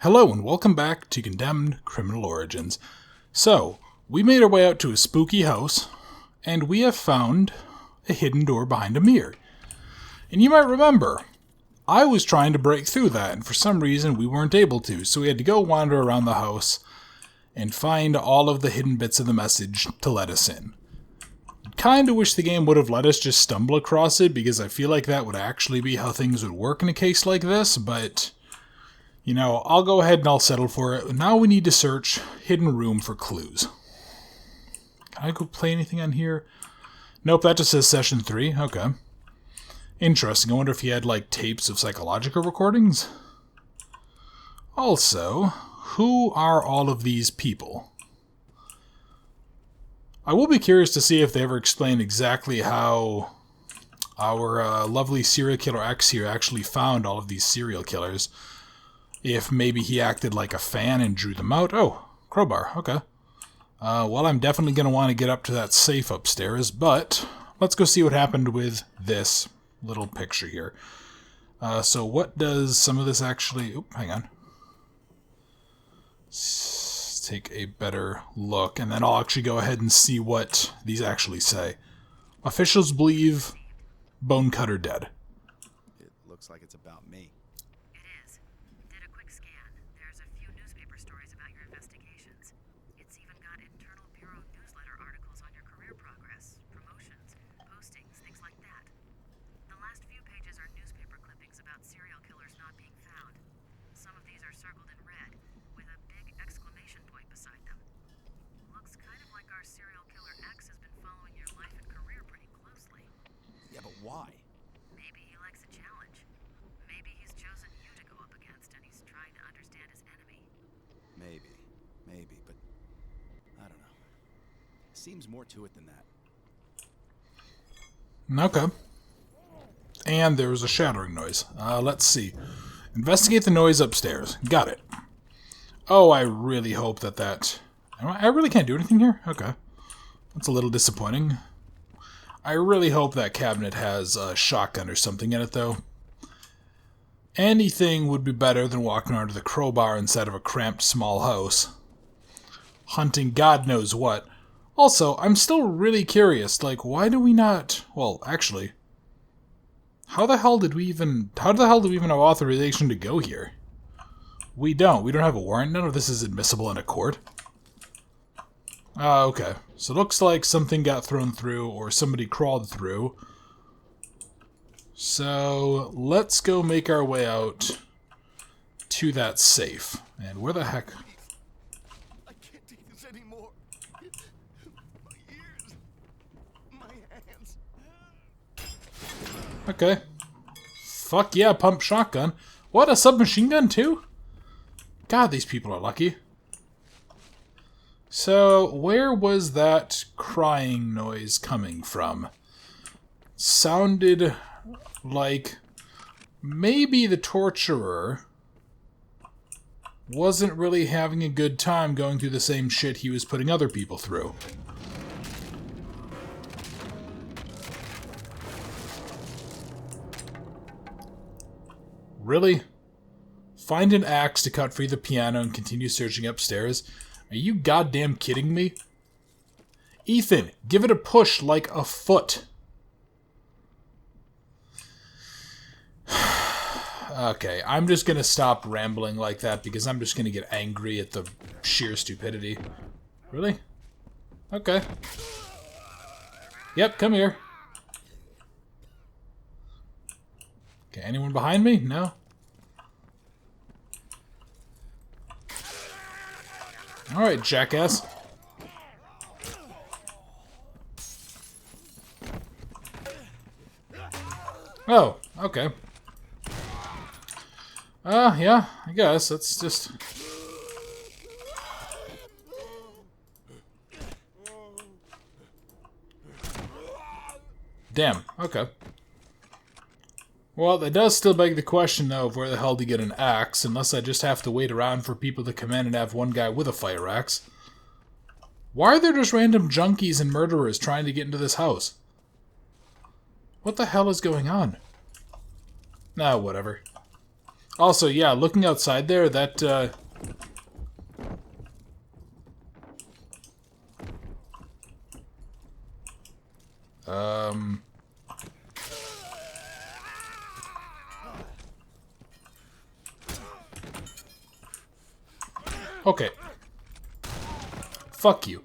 Hello and welcome back to Condemned Criminal Origins. So, we made our way out to a spooky house, and we have found a hidden door behind a mirror. And you might remember, I was trying to break through that, and for some reason we weren't able to, so we had to go wander around the house and find all of the hidden bits of the message to let us in. Kinda wish the game would have let us just stumble across it, because I feel like that would actually be how things would work in a case like this, but you know, I'll go ahead and I'll settle for it. Now we need to search hidden room for clues. Can I go play anything on here? Nope, that just says session 3. Okay. Interesting. I wonder if he had, like, tapes of psychological recordings? Also, who are all of these people? I will be curious to see if they ever explain exactly how our lovely serial killer X here actually found all of these serial killers. If maybe he acted like a fan and drew them out. Oh, crowbar. Okay. Well, I'm definitely going to want to get up to that safe upstairs, but let's go see what happened with this little picture here. So what does some of this actually... Oh, hang on. Let's take a better look, and then I'll actually go ahead and see what these actually say. Officials believe Bone Cutter dead. It looks like it's about me. Why? Maybe he likes a challenge. Maybe he's chosen you to go up against and he's trying to understand his enemy. Maybe, but I don't know. Seems more to it than that. Okay. And there was a shattering noise. Let's see. Investigate the noise upstairs. Got it. Oh, I really hope that... I really can't do anything here? Okay. That's a little disappointing. I really hope that cabinet has a shotgun or something in it, though. Anything would be better than walking around with a crowbar inside of a cramped small house. Hunting God knows what. Also, I'm still really curious, like, why do we not... Well, actually... How the hell do we even have authorization to go here? We don't. We don't have a warrant. None of this is admissible in a court. Okay. So it looks like something got thrown through, or somebody crawled through. So let's go make our way out to that safe. And where the heck... I can't take this anymore. My ears. My hands. Okay. Fuck yeah, pump shotgun. What, a submachine gun too? God, these people are lucky. So, where was that crying noise coming from? Sounded like maybe the torturer wasn't really having a good time going through the same shit he was putting other people through. Really? Find an axe to cut free the piano and continue searching upstairs? Are you goddamn kidding me? Ethan, give it a push like a foot. Okay, I'm just gonna stop rambling like that because I'm just gonna get angry at the sheer stupidity. Really? Okay. Yep, come here. Okay, anyone behind me? No? Alright, jackass. Oh, okay. Yeah, I guess. That's just... Damn, okay. Well, that does still beg the question, though, of where the hell to get an axe, unless I just have to wait around for people to come in and have one guy with a fire axe. Why are there just random junkies and murderers trying to get into this house? What the hell is going on? Nah, whatever. Also, yeah, looking outside there, that, Okay. Fuck you.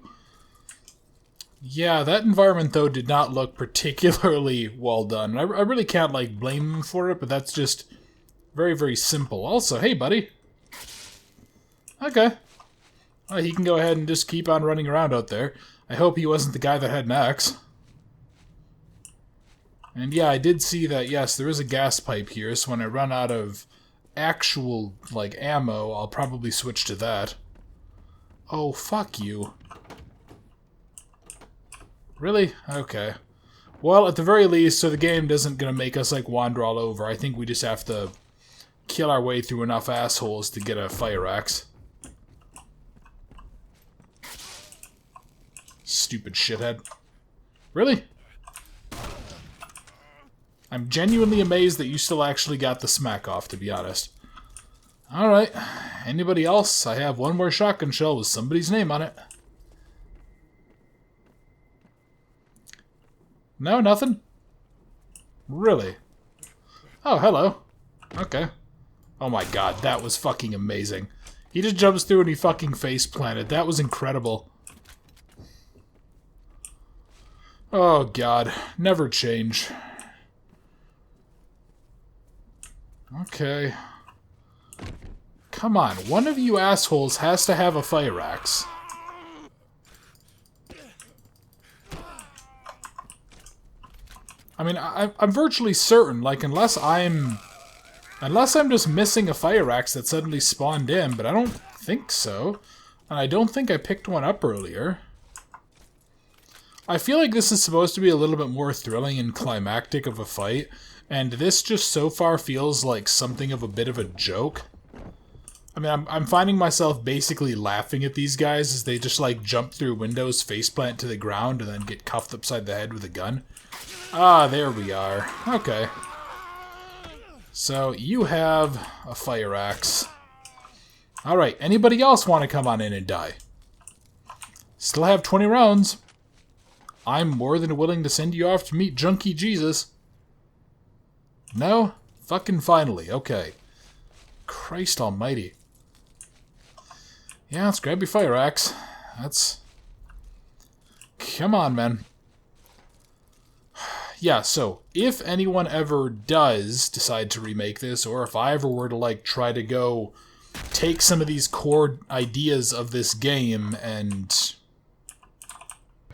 Yeah, that environment, though, did not look particularly well done. I really can't, like, blame him for it, but that's just very, very simple. Also, hey, buddy. Okay. Well, he can go ahead and just keep on running around out there. I hope he wasn't the guy that had an axe. And yeah, I did see that, yes, there is a gas pipe here, so when I run out of actual, like, ammo, I'll probably switch to that. Oh, fuck you. Really? Okay. Well, at the very least, so the game isn't gonna make us, like, wander all over. I think we just have to kill our way through enough assholes to get a fire axe. Stupid shithead. Really? I'm genuinely amazed that you still actually got the smack off, to be honest. Alright. Anybody else? I have one more shotgun shell with somebody's name on it. No, nothing? Really? Oh, hello. Okay. Oh my god, that was fucking amazing. He just jumps through and he fucking face planted. That was incredible. Oh god, never change. Okay. Come on, one of you assholes has to have a fire axe. I mean, I'm virtually certain, like, unless I'm just missing a fire axe that suddenly spawned in, but I don't think so. And I don't think I picked one up earlier. I feel like this is supposed to be a little bit more thrilling and climactic of a fight, and this just so far feels like something of a bit of a joke. I mean, I'm finding myself basically laughing at these guys as they just, like, jump through windows, faceplant to the ground, and then get cuffed upside the head with a gun. Ah, there we are. Okay. So, you have a fire axe. Alright, anybody else want to come on in and die? Still have 20 rounds. I'm more than willing to send you off to meet Junkie Jesus. No? Fucking finally, okay. Christ almighty. Yeah, let's grab your fire axe. That's... Come on, man. Yeah, so, if anyone ever does decide to remake this, or if I ever were to, like, try to go take some of these core ideas of this game and...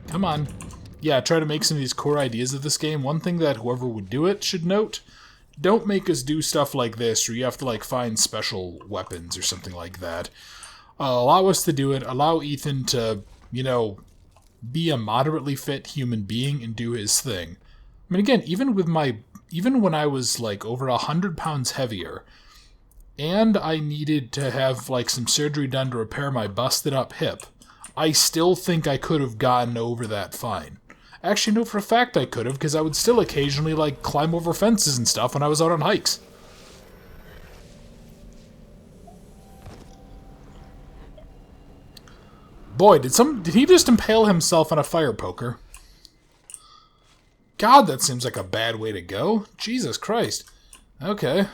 Come on. Yeah, try to make some of these core ideas of this game. One thing that whoever would do it should note, don't make us do stuff like this, or you have to, like, find special weapons or something like that. Allow us to do it. Allow Ethan to, you know, be a moderately fit human being and do his thing. I mean, again, even when I was, like, over 100 pounds heavier, and I needed to have, like, some surgery done to repair my busted up hip, I still think I could have gotten over that fine. Actually, no, for a fact I could have, because I would still occasionally, like, climb over fences and stuff when I was out on hikes. Boy, did he just impale himself on a fire poker? God, that seems like a bad way to go. Jesus Christ. Okay.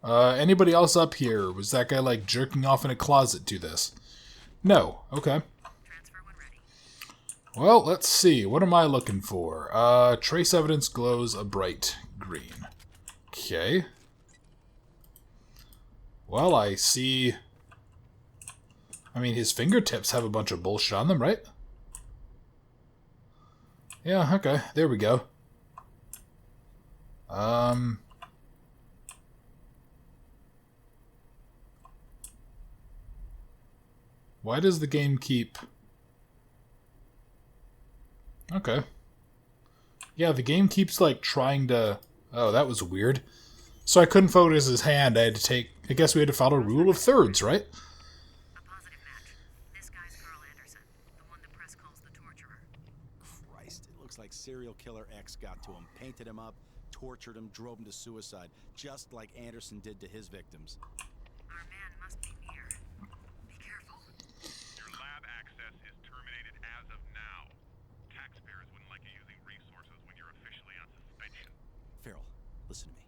Anybody else up here? Was that guy, like, jerking off in a closet to this? No. Okay. Transfer when ready. Well, let's see. What am I looking for? Trace evidence glows a bright green. Okay. Well, I see... I mean, his fingertips have a bunch of bullshit on them, right? Yeah, okay. There we go. Why does the game keep... Okay. Yeah, the game keeps, like, trying to... Oh, that was weird. So I couldn't focus his hand. I had to take... I guess we had to follow rule of thirds, right? A positive match. This guy's Carl Anderson, the one the press calls the torturer. Christ, it looks like serial killer X got to him, painted him up, tortured him, drove him to suicide, just like Anderson did to his victims. Our man must be near. Be careful. Your lab access is terminated as of now. Taxpayers wouldn't like you using resources when you're officially on suspension. Farrell, listen to me.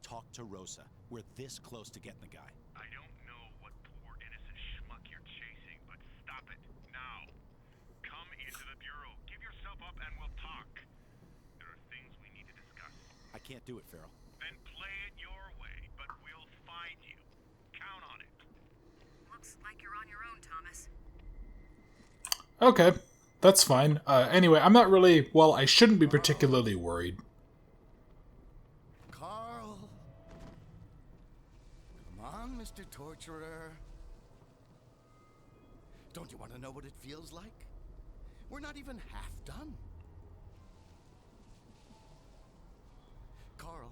Talk to Rosa. We're this close to getting the guy. I don't know what poor innocent schmuck you're chasing, but stop it now. Come into the Bureau. Give yourself up and we'll talk. There are things we need to discuss. I can't do it, Farrell. Then play it your way, but we'll find you. Count on it. Looks like you're on your own, Thomas. Okay, that's fine. Anyway, I'm not really... Well, I shouldn't be particularly worried. Carl. Come on, Mr. Torturer. Don't you want to know what it feels like? We're not even half done. Carl.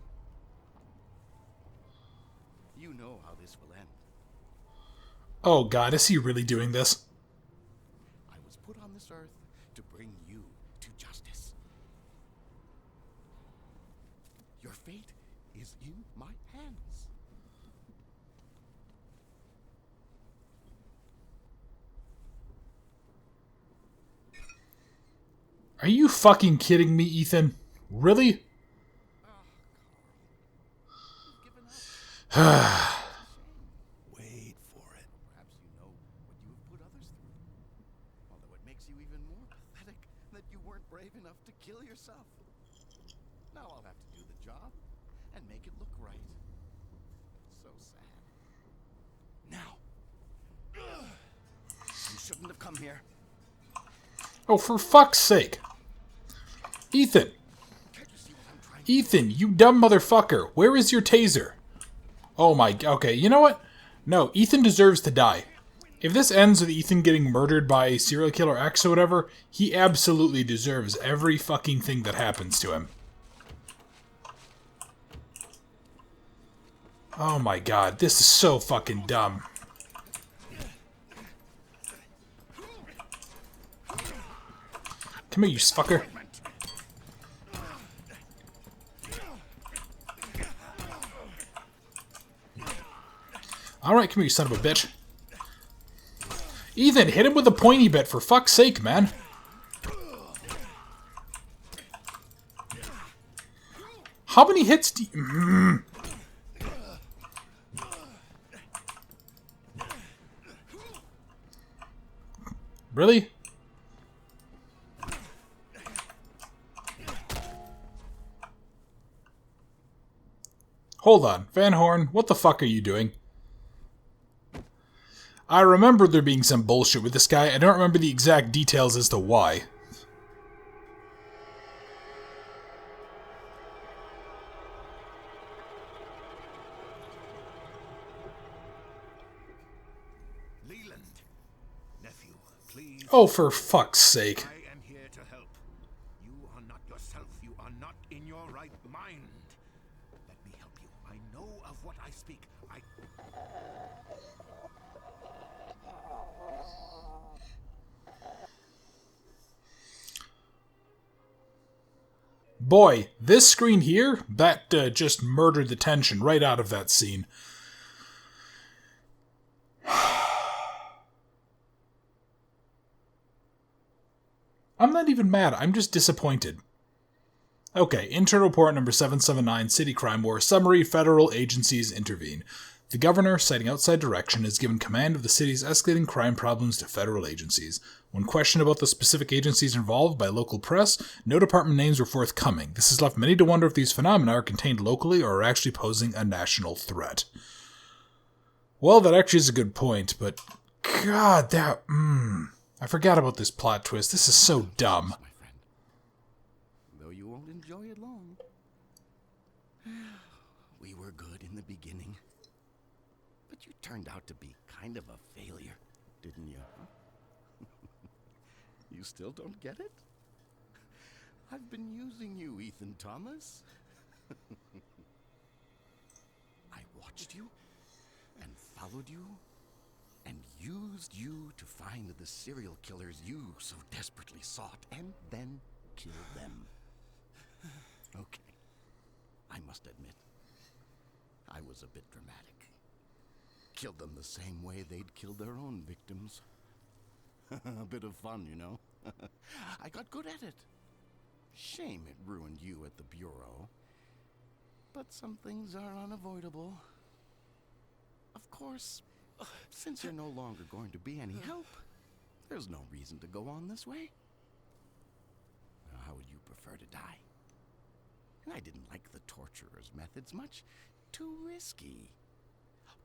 You know how this will end. Oh god, is he really doing this? I was put on this earth to bring you to justice. Your fate is in my hands. Are you fucking kidding me, Ethan? Really? Wait for it. Perhaps you know what you have put others through. Although it makes you even more pathetic that you weren't brave enough to kill yourself. Now I'll have to do the job and make it look right. So sad. Now. You shouldn't have come here. Oh, for fuck's sake. Ethan. Can't you see what I'm trying Ethan, you dumb motherfucker. Where is your taser? Oh my... Okay, you know what? No, Ethan deserves to die. If this ends with Ethan getting murdered by serial killer X or whatever, he absolutely deserves every fucking thing that happens to him. Oh my god, this is so fucking dumb. Come here, you fucker. Alright, come here, you son of a bitch. Ethan, hit him with a pointy bit, for fuck's sake, man. How many hits do you... Really? Hold on, Van Horn, what the fuck are you doing? I remember there being some bullshit with this guy. I don't remember the exact details as to why. Leland, nephew, please. Oh, for fuck's sake. I am here to help. You are not yourself. You are not in your right mind. Let me help you. I know of what I speak. Boy, this screen here, that just murdered the tension right out of that scene. I'm not even mad, I'm just disappointed. Okay, internal report number 779, City Crime War. Summary, federal agencies intervene. The governor, citing outside direction, has given command of the city's escalating crime problems to federal agencies. When questioned about the specific agencies involved by local press, no department names were forthcoming. This has left many to wonder if these phenomena are contained locally or are actually posing a national threat. Well, that actually is a good point, but... God, that... I forgot about this plot twist. This is so dumb. my friend. Though you won't enjoy it long. We were good in the beginning. But you turned out to be kind of a failure, didn't you? You still don't get it? I've been using you, Ethan Thomas. I watched you and followed you and used you to find the serial killers you so desperately sought and then kill them. Okay. I must admit, I was a bit dramatic. Killed them the same way they'd killed their own victims. A bit of fun, you know. I got good at it. Shame it ruined you at the Bureau. But some things are unavoidable. Of course, since you're no longer going to be any help, there's no reason to go on this way. How would you prefer to die? And I didn't like the torturer's methods much. Too risky.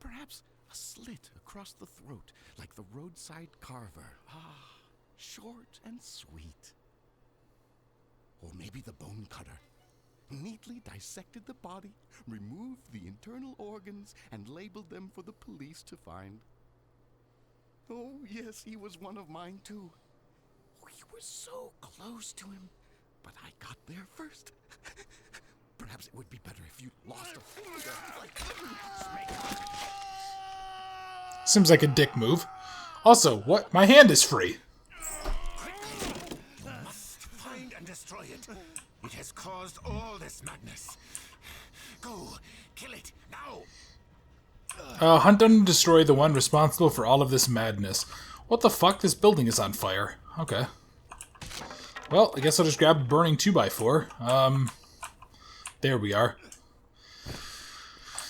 Perhaps a slit across the throat, like the roadside carver. Ah, short and sweet. Or maybe the bone cutter. Neatly dissected the body, removed the internal organs, and labeled them for the police to find. Oh, yes, he was one of mine, too. We were so close to him, but I got there first. Perhaps it would be better if you lost a finger like Snake. Seems like a dick move. Also, what? My hand is free. You must find and destroy it. It has caused all this madness. Go, kill it, now! Hunt down and destroy the one responsible for all of this madness. What the fuck? This building is on fire. Okay. Well, I guess I'll just grab a burning 2x4. There we are.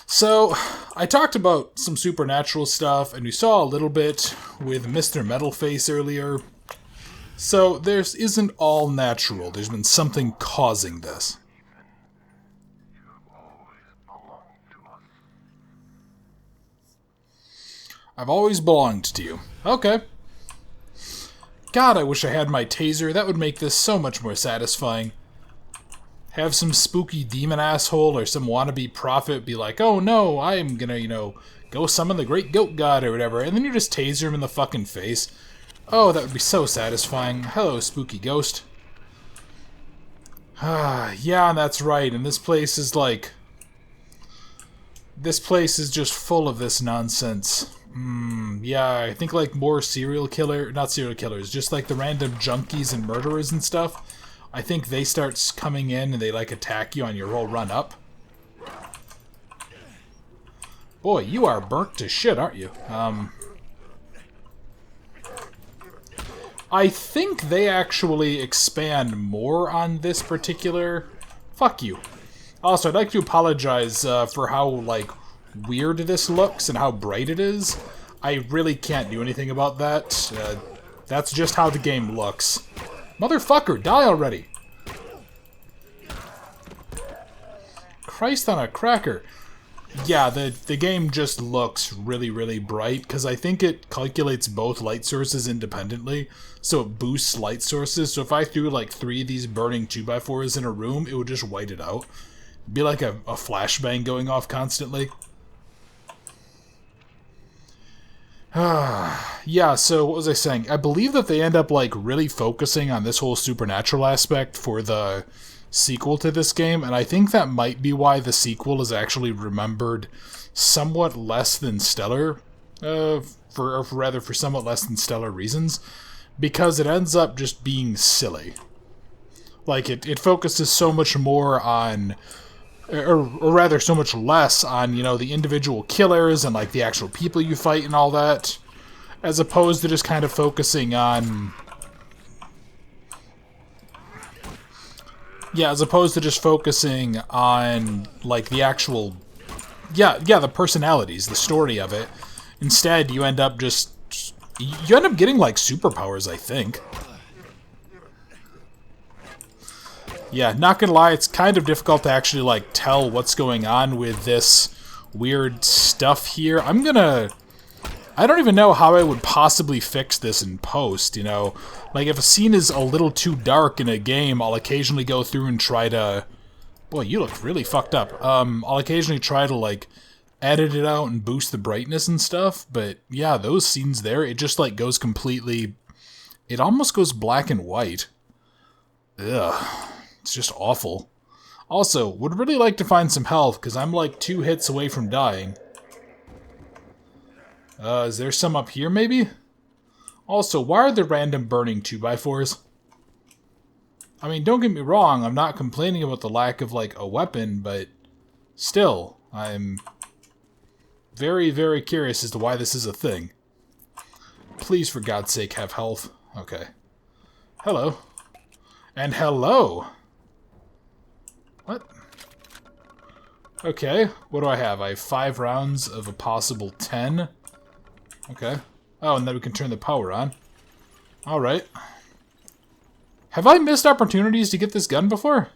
So, I talked about some supernatural stuff, and we saw a little bit with Mr. Metalface earlier. So, this isn't all natural. There's been something causing this. I've always belonged to you. Okay. God, I wish I had my taser. That would make this so much more satisfying. Have some spooky demon asshole or some wannabe prophet be like, oh no, I'm gonna, go summon the great goat god or whatever, and then you just taser him in the fucking face. Oh, that would be so satisfying. Hello, spooky ghost. Yeah, that's right, and this place is like... This place is just full of this nonsense. Yeah, I think like more not serial killers, just like the random junkies and murderers and stuff. I think they start coming in and they like attack you on your whole run up. Boy, you are burnt to shit, aren't you? I think they actually expand more on this particular... Fuck you. Also, I'd like to apologize for how, like, weird this looks and how bright it is. I really can't do anything about that. That's just how the game looks. Motherfucker, die already! Christ on a cracker. Yeah, the game just looks really, really bright, because I think it calculates both light sources independently, so it boosts light sources, so if I threw like 3 of these burning 2x4s in a room, it would just white it out. It'd be like a flashbang going off constantly. Yeah, so what was I saying? I believe that they end up like really focusing on this whole supernatural aspect for the sequel to this game, and I think that might be why the sequel is actually remembered somewhat less than stellar, for somewhat less than stellar reasons, because it ends up just being silly. Like, it focuses so much more on, or rather so much less on, the individual killers and like the actual people you fight and all that, as opposed to just kind of focusing on... Yeah, as opposed to just focusing on, like, the actual... Yeah, the personalities, the story of it. Instead, you end up getting, like, superpowers, I think. Yeah, not gonna lie, it's kind of difficult to actually, like, tell what's going on with this weird stuff here. I don't even know how I would possibly fix this in post, Like, if a scene is a little too dark in a game, I'll occasionally go through and try to... Boy, you look really fucked up. I'll occasionally try to, like, edit it out and boost the brightness and stuff, but yeah, those scenes there, it just, like, goes completely... It almost goes black and white. Ugh. It's just awful. Also, would really like to find some health, because I'm, like, 2 hits away from dying. Is there some up here, maybe? Also, why are there random burning 2x4s? I mean, don't get me wrong, I'm not complaining about the lack of, like, a weapon, but Still, I'm very, very curious as to why this is a thing. Please, for God's sake, have health. Okay. Hello. And hello! What? Okay, what do I have? I have 5 rounds of a possible 10. Okay. Oh, and then we can turn the power on. Alright. Have I missed opportunities to get this gun before?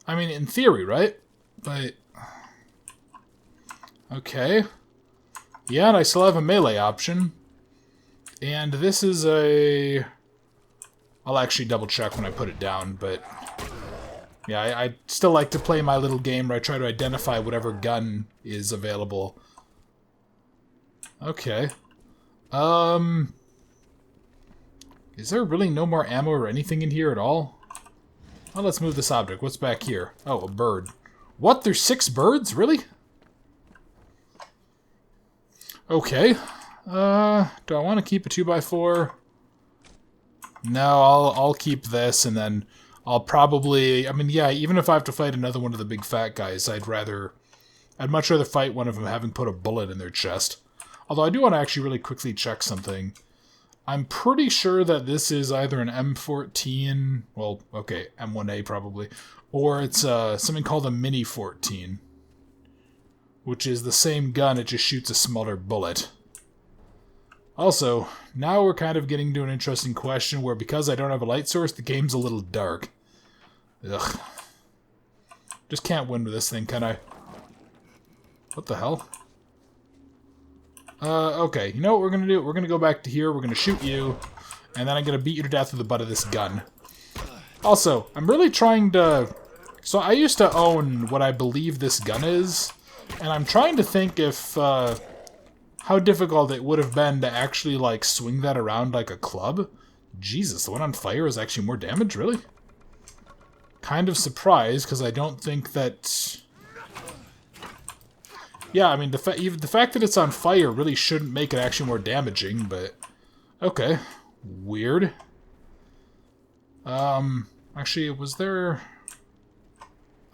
I mean, in theory, right? But... okay. Yeah, and I still have a melee option. And this is a... I'll actually double check when I put it down, but... yeah, I still like to play my little game where I try to identify whatever gun is available. Okay. Is there really no more ammo or anything in here at all? Well, let's move this object. What's back here? Oh, a bird. What? There's 6 birds? Really? Okay. Do I want to keep a 2x4? No, I'll keep this, and then I'll probably... I mean, yeah, even if I have to fight another one of the big fat guys, I'd much rather fight one of them having put a bullet in their chest. Although I do want to actually really quickly check something. I'm pretty sure that this is either an M14... well, okay, M1A probably. Or it's something called a Mini 14. Which is the same gun, it just shoots a smaller bullet. Also, now we're kind of getting to an interesting question where because I don't have a light source, the game's a little dark. Ugh. Just can't win with this thing, can I? What the hell? Okay, you know what we're gonna do? We're gonna go back to here, we're gonna shoot you, and then I'm gonna beat you to death with the butt of this gun. Also, I'm really trying to... so I used to own what I believe this gun is, and I'm trying to think if, how difficult it would have been to actually, like, swing that around like a club. Jesus, the one on fire is actually more damage, really? Kind of surprised, because I don't think that... yeah, I mean, even the fact that it's on fire really shouldn't make it actually more damaging, but... okay. Weird. Actually, was there...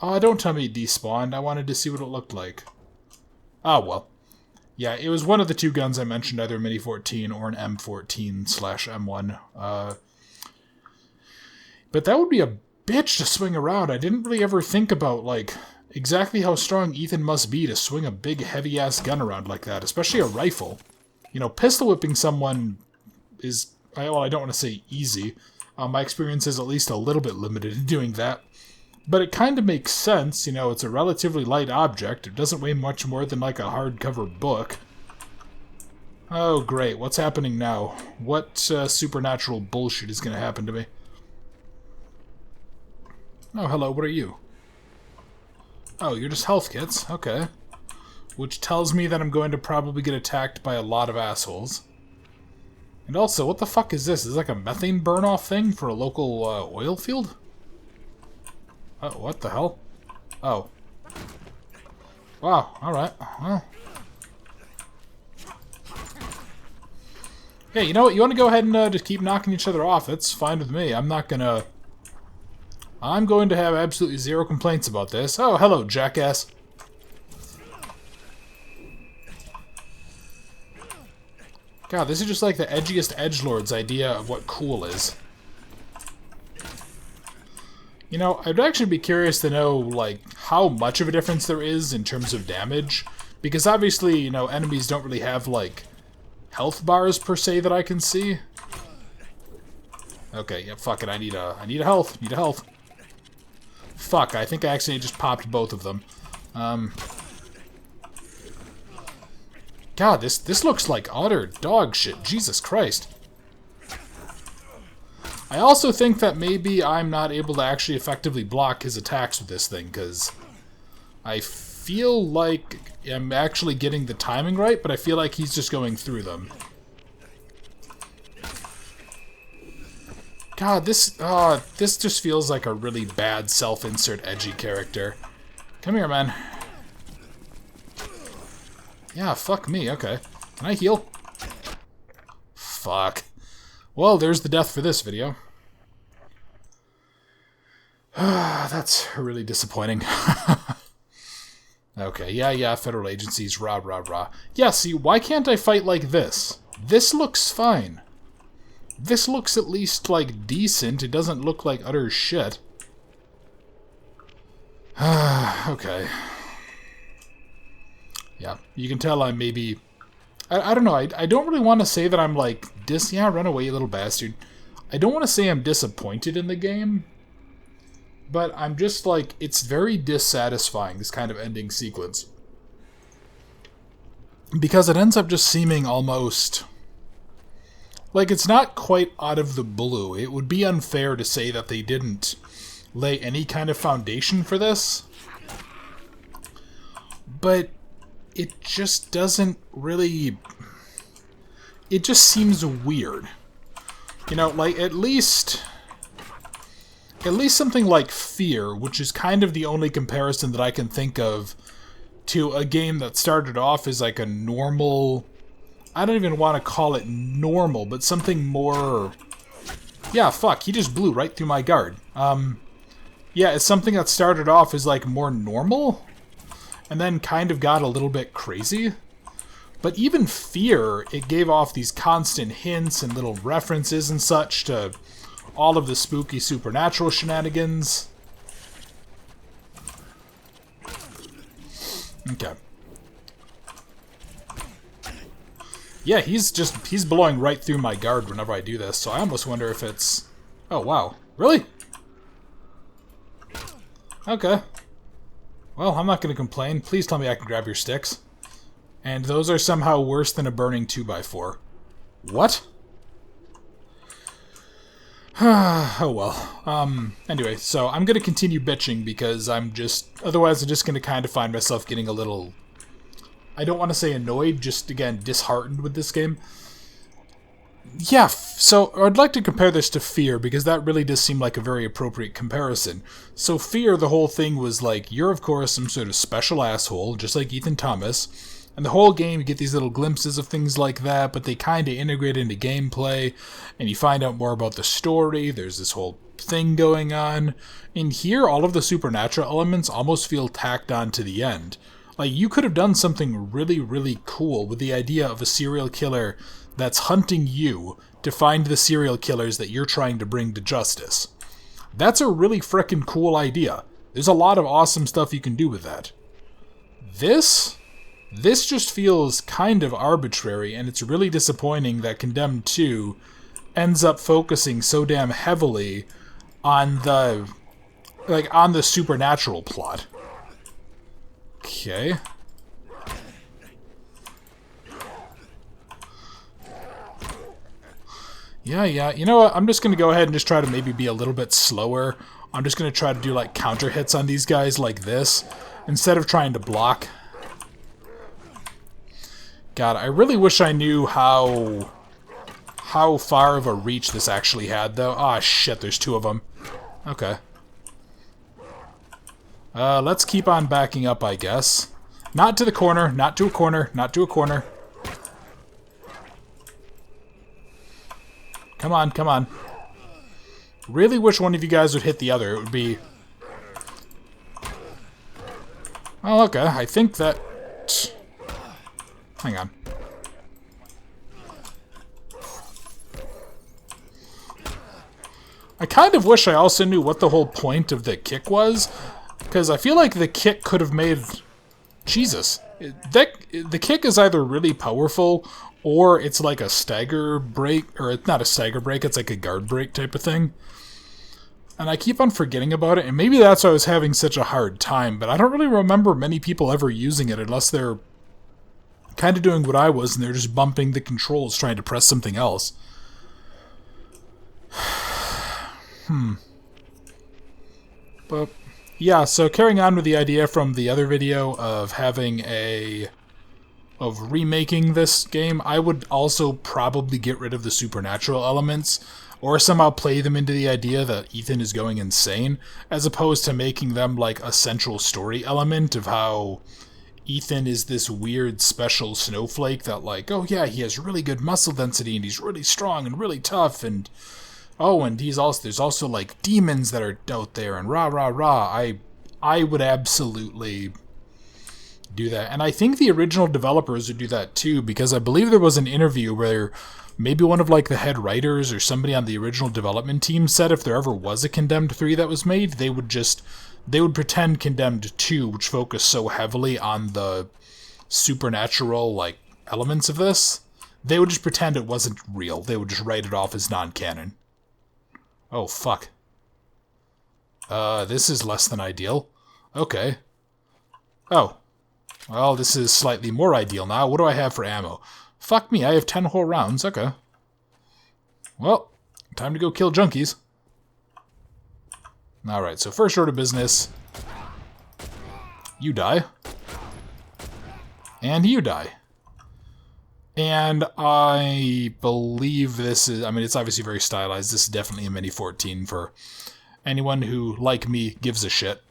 oh, don't tell me it despawned. I wanted to see what it looked like. Ah, well. Yeah, it was one of the 2 guns I mentioned, either a Mini 14 or an M14/M1. But that would be a bitch to swing around. I didn't really ever think about, like, exactly how strong Ethan must be to swing a big, heavy-ass gun around like that, especially a rifle. You know, pistol whipping someone is, well, I don't want to say easy. My experience is at least a little bit limited in doing that. But it kind of makes sense, you know, it's a relatively light object. It doesn't weigh much more than like a hardcover book. Oh, great. What's happening now? What supernatural bullshit is going to happen to me? Oh, hello, what are you? Oh, you're just health kits. Okay. Which tells me that I'm going to probably get attacked by a lot of assholes. And also, what the fuck is this? Is this like a methane burn-off thing for a local oil field? Oh, what the hell? Oh. Wow, alright. Well. Yeah, you know what? You want to go ahead and just keep knocking each other off. It's fine with me. I'm not gonna... I'm going to have absolutely 0 complaints about this. Oh, hello, jackass. God, this is just like the edgiest edgelord's idea of what cool is. You know, I'd actually be curious to know, like, how much of a difference there is in terms of damage. Because obviously, you know, enemies don't really have, like, health bars per se that I can see. Okay, yeah, fuck it, I need a health. Fuck, I think I actually just popped both of them. God, this looks like utter dog shit, Jesus Christ. I also think that maybe I'm not able to actually effectively block his attacks with this thing, because I feel like I'm actually getting the timing right, but I feel like he's just going through them. God, this just feels like a really bad self-insert edgy character. Come here, man. Yeah, fuck me, okay. Can I heal? Fuck. Well, there's the death for this video. That's really disappointing. Okay, yeah, federal agencies, rah, rah, rah. Yeah, see, why can't I fight like this? This looks fine. This looks at least, like, decent. It doesn't look like utter shit. Okay. Yeah, you can tell I'm maybe... I don't know, I don't really want to say that I'm, like, yeah, run away, you little bastard. I don't want to say I'm disappointed in the game, but I'm just, like, it's very dissatisfying, this kind of ending sequence. Because it ends up just seeming almost... like, it's not quite out of the blue. It would be unfair to say that they didn't lay any kind of foundation for this. But it just doesn't really... it just seems weird. You know, like, at least something like Fear, which is kind of the only comparison that I can think of to a game that started off as like a normal... I don't even want to call it normal, but something more... yeah, fuck, he just blew right through my guard. Yeah, it's something that started off as like more normal, and then kind of got a little bit crazy. But even Fear, it gave off these constant hints and little references and such to all of the spooky supernatural shenanigans. Okay. Yeah, he's blowing right through my guard whenever I do this, so I almost wonder if it's... oh, wow. Really? Okay. Well, I'm not going to complain. Please tell me I can grab your sticks. And those are somehow worse than a burning 2x4. What? Oh well. Anyway, so I'm going to continue bitching because otherwise I'm just going to kind of find myself getting a little... I don't want to say annoyed, just, again, disheartened with this game. Yeah, so I'd like to compare this to Fear, because that really does seem like a very appropriate comparison. So Fear, the whole thing was like, you're of course some sort of special asshole, just like Ethan Thomas, and the whole game you get these little glimpses of things like that, but they kind of integrate into gameplay, and you find out more about the story, there's this whole thing going on. And here, all of the supernatural elements almost feel tacked on to the end. Like, you could have done something really, really cool with the idea of a serial killer that's hunting you to find the serial killers that you're trying to bring to justice. That's a really frickin' cool idea. There's a lot of awesome stuff you can do with that. This just feels kind of arbitrary, and it's really disappointing that Condemned 2 ends up focusing so damn heavily on the supernatural plot. Okay. Yeah, you know what? I'm just going to go ahead and just try to maybe be a little bit slower. I'm just going to try to do, like, counter hits on these guys like this, instead of trying to block. God, I really wish I knew how far of a reach this actually had, though. Ah, shit, there's two of them. Okay. Let's keep on backing up, I guess. Not to the corner, not to a corner, not to a corner. Come on, come on. Really wish one of you guys would hit the other. It would be... well, okay, I think that... hang on. I kind of wish I also knew what the whole point of the kick was, because I feel like the kick could have made... Jesus. The kick is either really powerful, or it's like a stagger break, or it's not a stagger break, it's like a guard break type of thing. And I keep on forgetting about it, and maybe that's why I was having such a hard time, but I don't really remember many people ever using it unless they're kind of doing what I was, and they're just bumping the controls trying to press something else. But... yeah, so carrying on with the idea from the other video of remaking this game, I would also probably get rid of the supernatural elements, or somehow play them into the idea that Ethan is going insane, as opposed to making them like a central story element of how Ethan is this weird special snowflake that, like, oh yeah, he has really good muscle density and he's really strong and really tough, and oh, and there's also like demons that are out there and rah rah rah. I would absolutely do that. And I think the original developers would do that too, because I believe there was an interview where maybe one of like the head writers or somebody on the original development team said if there ever was a Condemned 3 that was made, they would pretend Condemned 2, which focused so heavily on the supernatural like elements of this, they would just pretend it wasn't real. They would just write it off as non-canon. Oh, fuck. This is less than ideal. Okay. Oh. Well, this is slightly more ideal now. What do I have for ammo? Fuck me, I have 10 whole rounds. Okay. Well, time to go kill junkies. Alright, so first order of business. You die. And you die. And I believe this is, I mean, it's obviously very stylized. This is definitely a Mini 14 for anyone who, like me, gives a shit.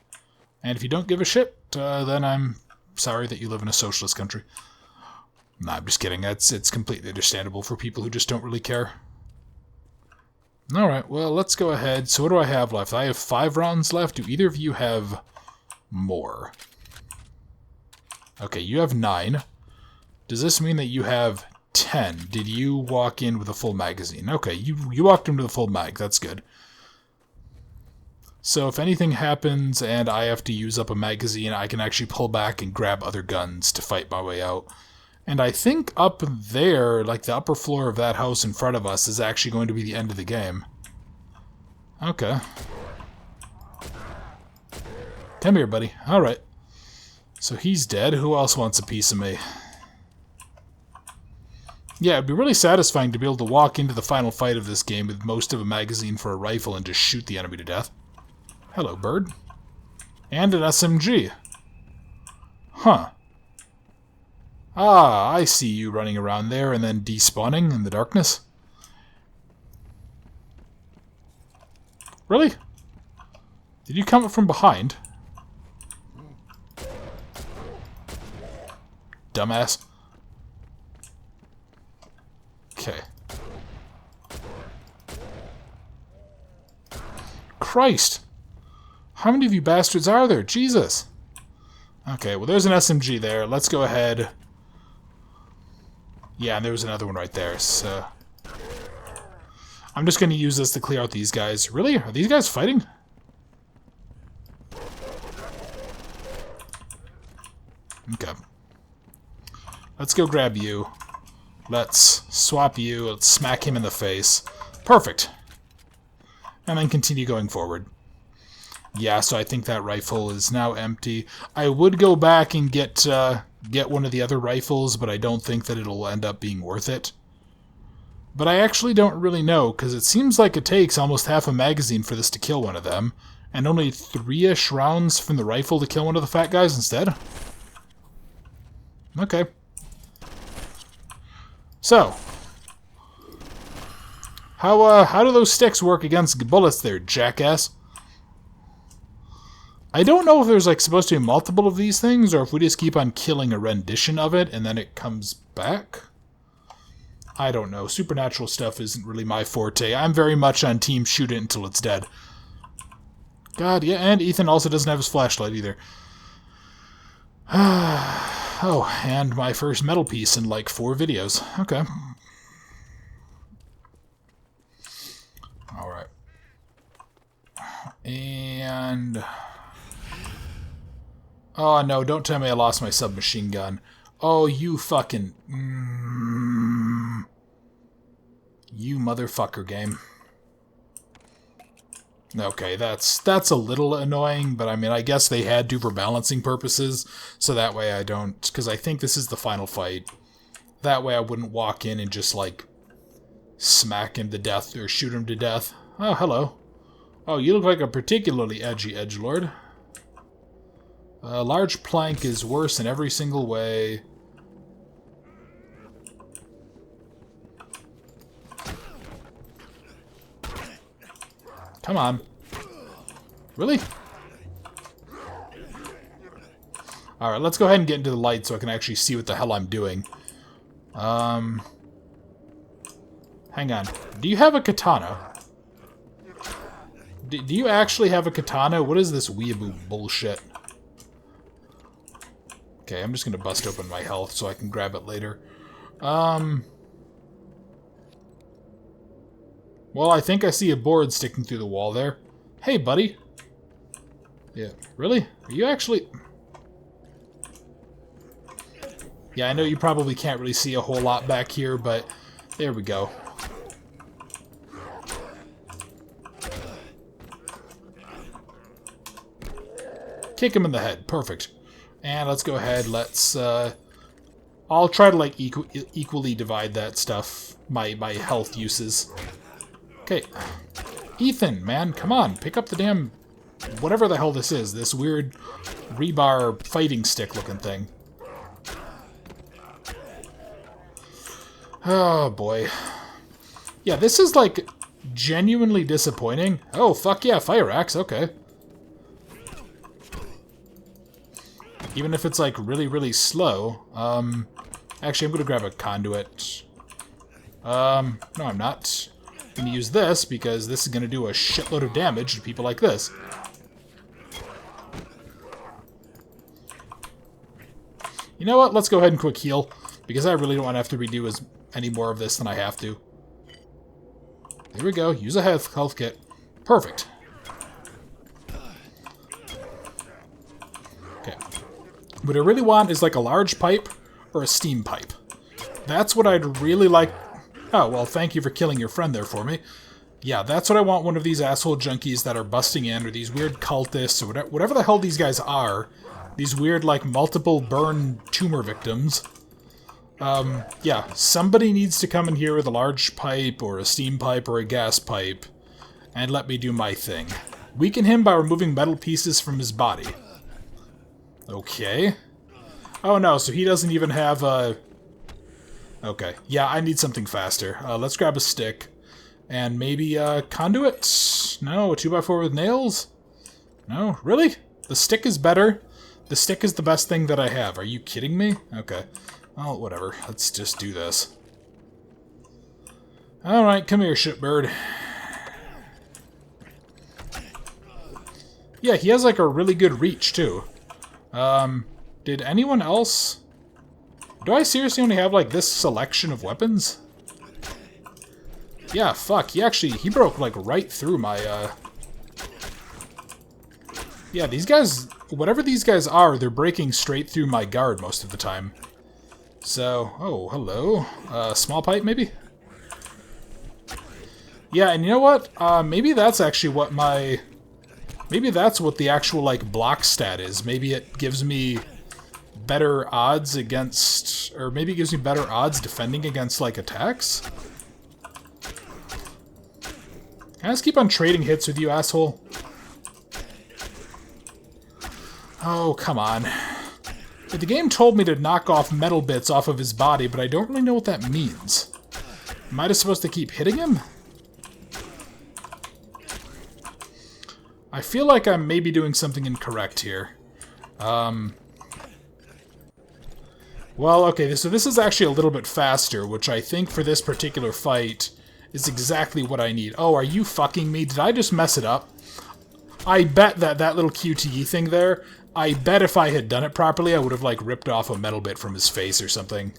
And if you don't give a shit, then I'm sorry that you live in a socialist country. Nah, I'm just kidding. It's completely understandable for people who just don't really care. Alright, well, let's go ahead. So what do I have left? I have 5 rounds left. Do either of you have more? Okay, you have 9. Does this mean that you have 10? Did you walk in with a full magazine? Okay, you walked in with a full mag. That's good. So if anything happens and I have to use up a magazine, I can actually pull back and grab other guns to fight my way out. And I think up there, like the upper floor of that house in front of us, is actually going to be the end of the game. Okay. Come here, buddy. Alright. So he's dead. Who else wants a piece of me? Yeah, it'd be really satisfying to be able to walk into the final fight of this game with most of a magazine for a rifle and just shoot the enemy to death. Hello, bird. And an SMG. Huh. Ah, I see you running around there and then despawning in the darkness. Really? Did you come up from behind? Dumbass. Okay. Christ! How many of you bastards are there? Jesus! Okay, well there's an SMG there. Let's go ahead. Yeah, and there was another one right there, so... I'm just going to use this to clear out these guys. Really? Are these guys fighting? Okay. Let's go grab you. Let's swap you. Let's smack him in the face. Perfect. And then continue going forward. Yeah, so I think that rifle is now empty. I would go back and get one of the other rifles, but I don't think that it'll end up being worth it. But I actually don't really know, because it seems like it takes almost half a magazine for this to kill one of them, and only 3-ish rounds from the rifle to kill one of the fat guys instead. Okay. So, how do those sticks work against bullets there, jackass? I don't know if there's like supposed to be multiple of these things, or if we just keep on killing a rendition of it and then it comes back. I don't know. Supernatural stuff isn't really my forte. I'm very much on team shoot it until it's dead. God, yeah, and Ethan also doesn't have his flashlight either. Oh, and my first metal piece in like 4 videos. Okay. Alright. And... oh no, don't tell me I lost my submachine gun. Oh, you fucking... you motherfucker game. Okay, that's a little annoying, but I mean, I guess they had to for balancing purposes, so that way I don't... because I think this is the final fight. That way I wouldn't walk in and just, like, smack him to death or shoot him to death. Oh, hello. Oh, you look like a particularly edgy edgelord. A large plank is worse in every single way. Come on. Really? Alright, let's go ahead and get into the light so I can actually see what the hell I'm doing. Hang on. Do you have a katana? Do you actually have a katana? What is this weeaboo bullshit? Okay, I'm just gonna bust open my health so I can grab it later. Well, I think I see a board sticking through the wall there. Hey, buddy. Yeah, really? Are you actually... Yeah, I know you probably can't really see a whole lot back here, but there we go. Kick him in the head. Perfect. And let's go ahead. Let's, I'll try to, like, equally divide that stuff. My health uses. Okay. Ethan, man, come on. Pick up the damn... whatever the hell this is. This weird rebar fighting stick looking thing. Oh, boy. Yeah, this is, like, genuinely disappointing. Oh, fuck yeah, fire axe. Okay. Even if it's, like, really, really slow. Actually, I'm gonna grab a conduit. No, I'm not. I'm gonna use this, because this is gonna do a shitload of damage to people like this. You know what? Let's go ahead and quick heal, because I really don't want to have to redo any more of this than I have to. There we go. Use a health kit. Perfect. Okay. What I really want is like a large pipe or a steam pipe. That's what I'd really like. Oh, well, thank you for killing your friend there for me. Yeah, that's what I want one of these asshole junkies that are busting in, or these weird cultists, or whatever the hell these guys are. These weird, like, multiple burn tumor victims. Yeah, somebody needs to come in here with a large pipe, or a steam pipe, or a gas pipe, and let me do my thing. Weaken him by removing metal pieces from his body. Okay. Oh no, so he doesn't even have a... Okay, yeah, I need something faster. Let's grab a stick. And maybe a conduit? No, a 2x4 with nails? No, really? The stick is better. The stick is the best thing that I have. Are you kidding me? Okay. Well, whatever. Let's just do this. Alright, come here, shitbird. Yeah, he has like a really good reach, too. Did anyone else... Do I seriously only have like this selection of weapons? Yeah, fuck. He broke like right through my, Yeah, these guys... Whatever these guys are, they're breaking straight through my guard most of the time. So, oh, hello. Small pipe, maybe? Yeah, and you know what? Maybe that's actually what my... Maybe that's what the actual, like, block stat is. Maybe it gives me better odds against... Or maybe it gives me better odds defending against, like, attacks? Can I just keep on trading hits with you, asshole? Oh, come on. The game told me to knock off metal bits off of his body, but I don't really know what that means. Am I just supposed to keep hitting him? I feel like I'm maybe doing something incorrect here. Well, okay, so this is actually a little bit faster, which I think for this particular fight is exactly what I need. Oh, are you fucking me? Did I just mess it up? I bet that little QTE thing there, I bet if I had done it properly, I would have, like, ripped off a metal bit from his face or something.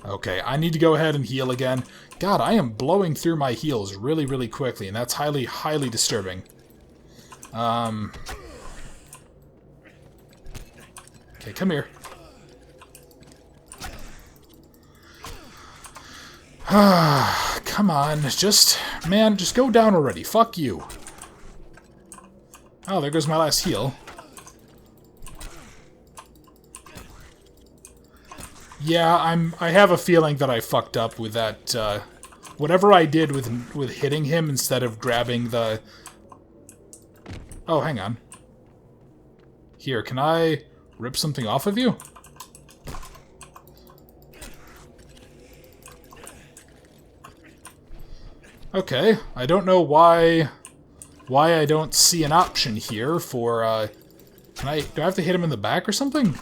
Okay, I need to go ahead and heal again. God, I am blowing through my heals really, really quickly, and that's highly, highly disturbing. Okay, come here. Come on, man, just go down already. Fuck you. Oh, there goes my last heal. Yeah, I have a feeling that I fucked up with that, whatever I did with hitting him instead of grabbing the... Oh, hang on. Here, can I rip something off of you? Okay, I don't know why I don't see an option here for, do I have to hit him in the back or something?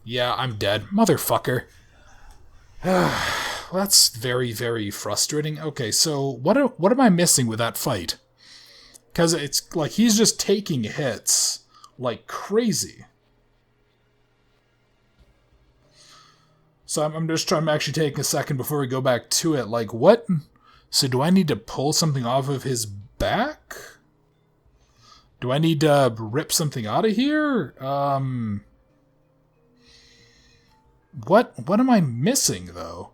Yeah, I'm dead. Motherfucker. that's very, very frustrating. Okay, so what am I missing with that fight? Because it's like he's just taking hits like crazy. So I'm actually taking a second before we go back to it. Like, what? So do I need to pull something off of his back? Do I need to rip something out of here? What am I missing, though?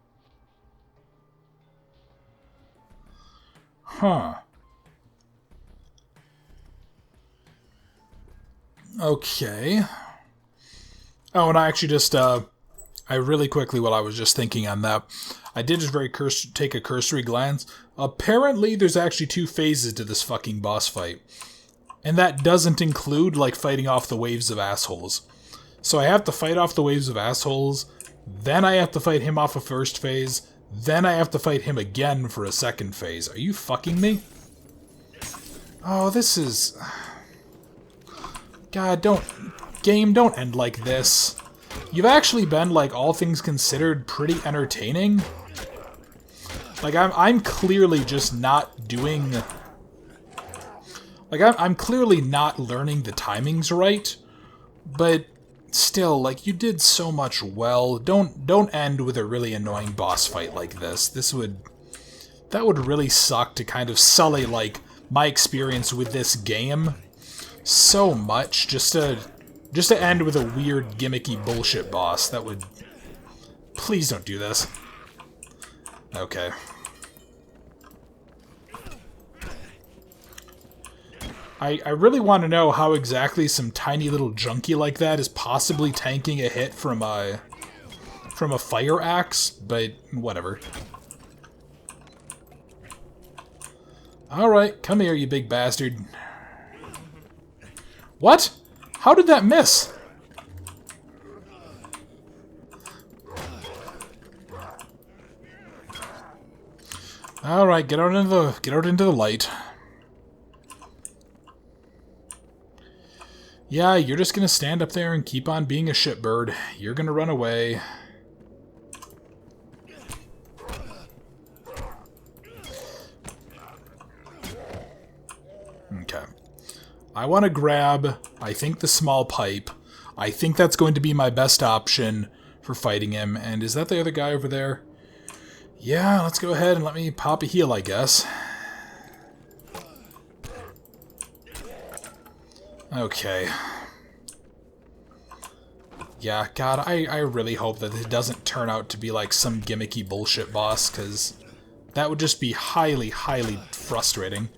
Huh. Okay. Oh, and I actually just, I really quickly, while I was just thinking on that, I did just take a cursory glance. Apparently, there's actually 2 phases to this fucking boss fight. And that doesn't include, like, fighting off the waves of assholes. So I have to fight off the waves of assholes, then I have to fight him off a first phase, then I have to fight him again for a second phase. Are you fucking me? Oh, this is... God, don't end like this. You've actually been, like, all things considered, pretty entertaining. Like, I'm clearly just not doing... Like, I'm clearly not learning the timings right, but still, like, you did so much well. Don't end with a really annoying boss fight like this. That would really suck to kind of sully, like, my experience with this game so much just to end with a weird, gimmicky bullshit boss. That would... Please don't do this. Okay. I really want to know how exactly some tiny little junkie like that is possibly tanking a hit from a fire axe, but whatever. Alright, come here, you big bastard. What? How did that miss? Alright, get out into the light. Yeah, you're just gonna stand up there and keep on being a shitbird. You're gonna run away. Okay. I want to grab, I think, the small pipe. I think that's going to be my best option for fighting him. And is that the other guy over there? Yeah, let's go ahead and let me pop a heal, I guess. Okay. Yeah, God, I really hope that it doesn't turn out to be like some gimmicky bullshit boss, because that would just be highly, highly frustrating.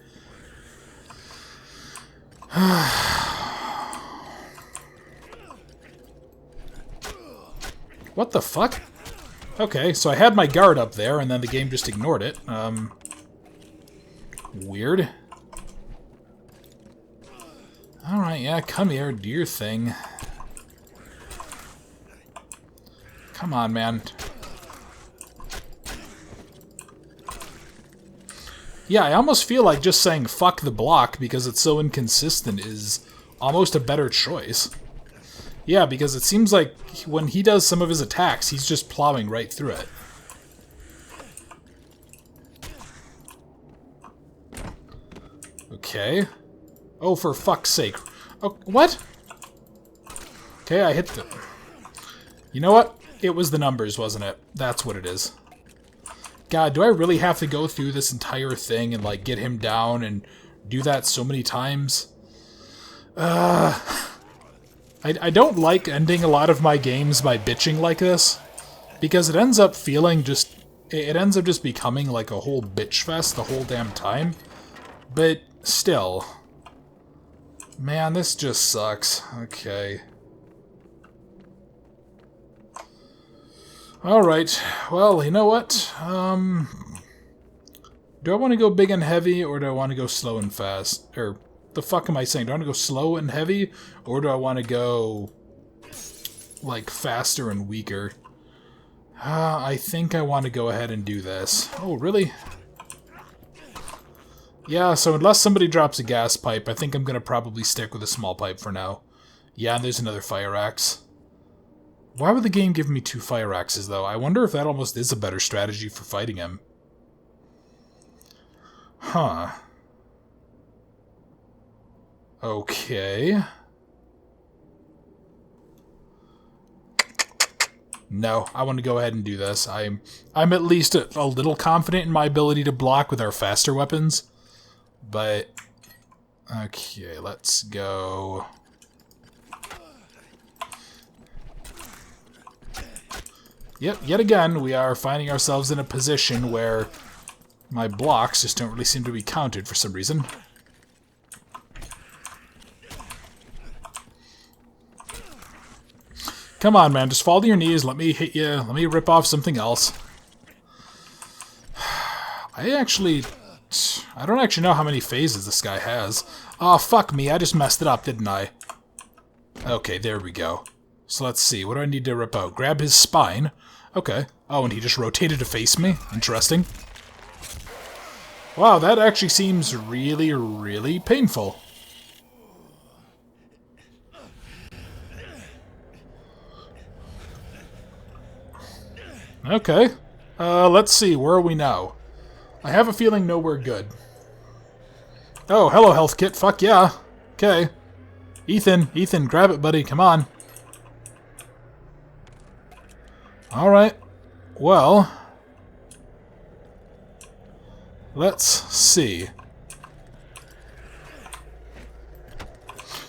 What the fuck? Okay, so I had my guard up there, and then the game just ignored it. Weird. Alright, yeah, come here, do your thing. Come on, man. Yeah, I almost feel like just saying fuck the block because it's so inconsistent is almost a better choice. Yeah, because it seems like when he does some of his attacks, he's just plowing right through it. Okay. Oh, for fuck's sake. Oh, what? Okay, I hit the... You know what? It was the numbers, wasn't it? That's what it is. God, do I really have to go through this entire thing and, like, get him down and do that so many times? I don't like ending a lot of my games by bitching like this, because it ends up feeling just... It ends up just becoming like a whole bitch fest the whole damn time. But still... Man, this just sucks. Okay. Alright, well, you know what? Do I want to go big and heavy, or do I want to go slow and fast? Or, the fuck am I saying? Do I want to go slow and heavy, or do I want to go, like, faster and weaker? I think I want to go ahead and do this. Oh, really? Yeah, so unless somebody drops a gas pipe, I think I'm going to probably stick with a small pipe for now. Yeah, and there's another fire axe. Why would the game give me 2 fire axes, though? I wonder if that almost is a better strategy for fighting him. Huh. Okay. No, I want to go ahead and do this. I'm at least a little confident in my ability to block with our faster weapons. But, okay, let's go. Yep, yet again, we are finding ourselves in a position where my blocks just don't really seem to be counted for some reason. Come on, man, just fall to your knees, let me hit you, let me rip off something else. I don't actually know how many phases this guy has. Oh, fuck me, I just messed it up, didn't I? Okay, there we go. So let's see, what do I need to rip out? Grab his spine. Okay. Oh, and he just rotated to face me. Interesting. Wow, that actually seems really, really painful. Okay. Let's see, where are we now? I have a feeling nowhere good. Oh, hello, health kit. Fuck yeah. Okay. Ethan, grab it, buddy. Come on. Alright. Well. Let's see.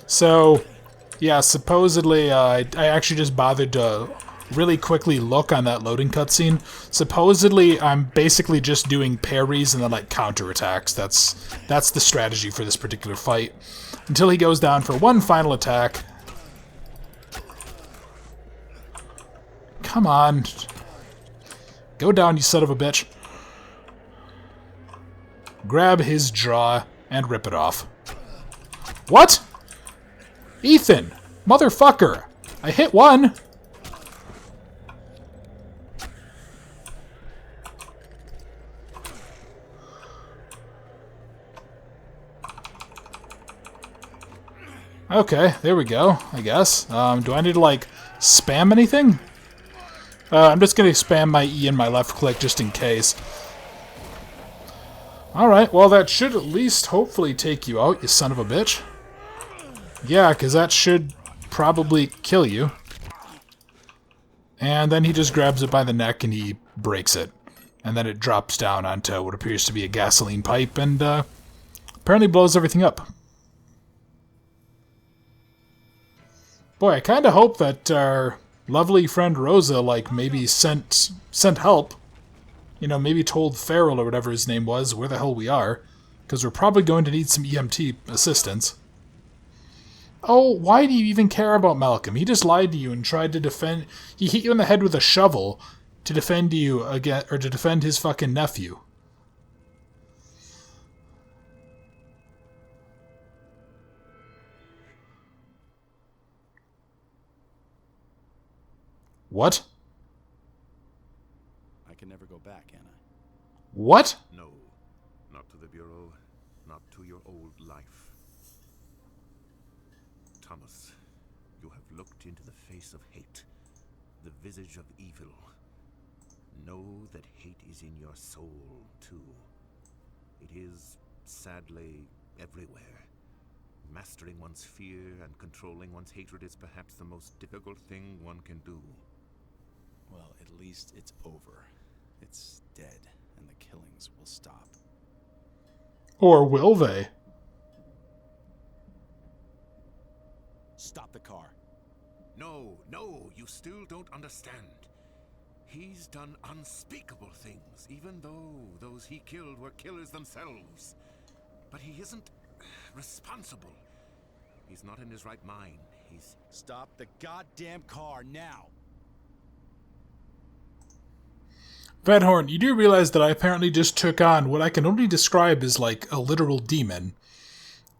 So, yeah, supposedly, I actually just bothered to really quickly look on that loading cutscene. Supposedly, I'm basically just doing parries and then, like, counterattacks. That's the strategy for this particular fight. Until he goes down for one final attack. Come on. Go down, you son of a bitch. Grab his jaw and rip it off. What? Ethan! Motherfucker! I hit one! Okay, there we go, I guess. Do I need to, like, spam anything? I'm just gonna spam my E and my left click just in case. Alright, well that should at least hopefully take you out, you son of a bitch. Yeah, because that should probably kill you. And then he just grabs it by the neck and he breaks it. And then it drops down onto what appears to be a gasoline pipe and apparently blows everything up. Boy, I kind of hope that our lovely friend Rosa, like, maybe sent help. You know, maybe told Farrell or whatever his name was where the hell we are. Because we're probably going to need some EMT assistance. Oh, why do you even care about Malcolm? He just lied to you and tried to defend... He hit you in the head with a shovel to defend you again, or to defend his fucking nephew. What? I can never go back, can I? What? No, not to the Bureau, not to your old life. Thomas, you have looked into the face of hate, the visage of evil. Know that hate is in your soul, too. It is, sadly, everywhere. Mastering one's fear and controlling one's hatred is perhaps the most difficult thing one can do. Well, at least it's over. It's dead, and the killings will stop. Or will they? Stop the car. No, you still don't understand. He's done unspeakable things, even though those he killed were killers themselves. But he isn't responsible. He's not in his right mind. He's... Stop the goddamn car now! Van Horn, you do realize that I apparently just took on what I can only describe as, like, a literal demon.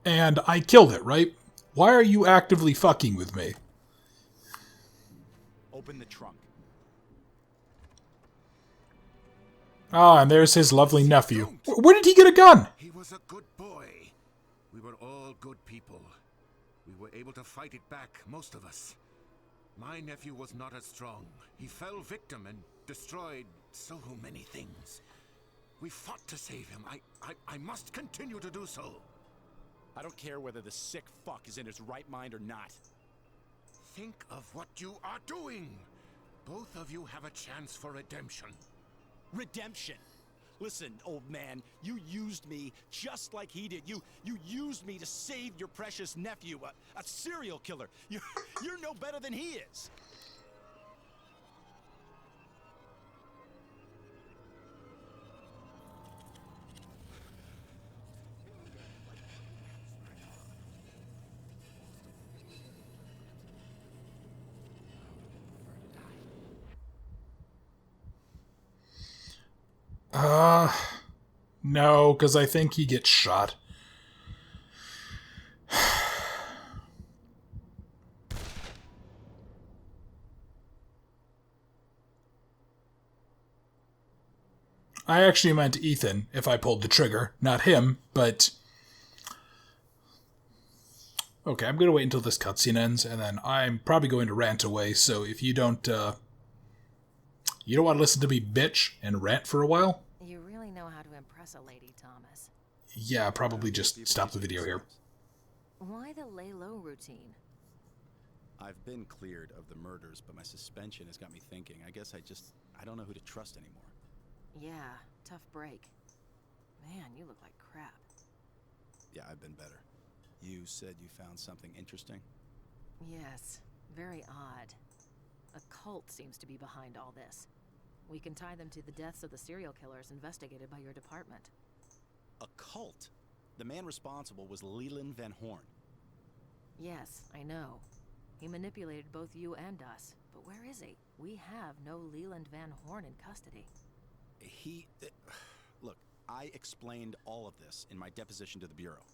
And I killed it, right? Why are you actively fucking with me? Open the trunk. Ah, and there's his lovely nephew. Where did he get a gun? He was a good boy. We were all good people. We were able to fight it back, most of us. My nephew was not as strong. He fell victim and destroyed so many things. We fought to save him. I must continue to do so. I don't care whether the sick fuck is in his right mind or not. Think of what you are doing. Both of you have a chance for redemption. Redemption. Listen, old man, you used me just like he did. You used me to save your precious nephew, a serial killer. You're no better than he is. No, because I think he gets shot. I actually meant Ethan if I pulled the trigger, not him, but... Okay, I'm going to wait until this cutscene ends, and then I'm probably going to rant away, so if you don't, you don't want to listen to me bitch and rant for a while? You really know how to impress a lady, Thomas. Yeah, probably just stop the video here. Why the lay low routine? I've been cleared of the murders, but my suspension has got me thinking. I guess I don't know who to trust anymore. Yeah, tough break. Man, you look like crap. Yeah, I've been better. You said you found something interesting? Yes, very odd. A cult seems to be behind all this. We can tie them to the deaths of the serial killers investigated by your department. A cult? The man responsible was Leland Van Horn. Yes, I know. He manipulated both you and us. But where is he? We have no Leland Van Horn in custody. Look, I explained all of this in my deposition to the Bureau.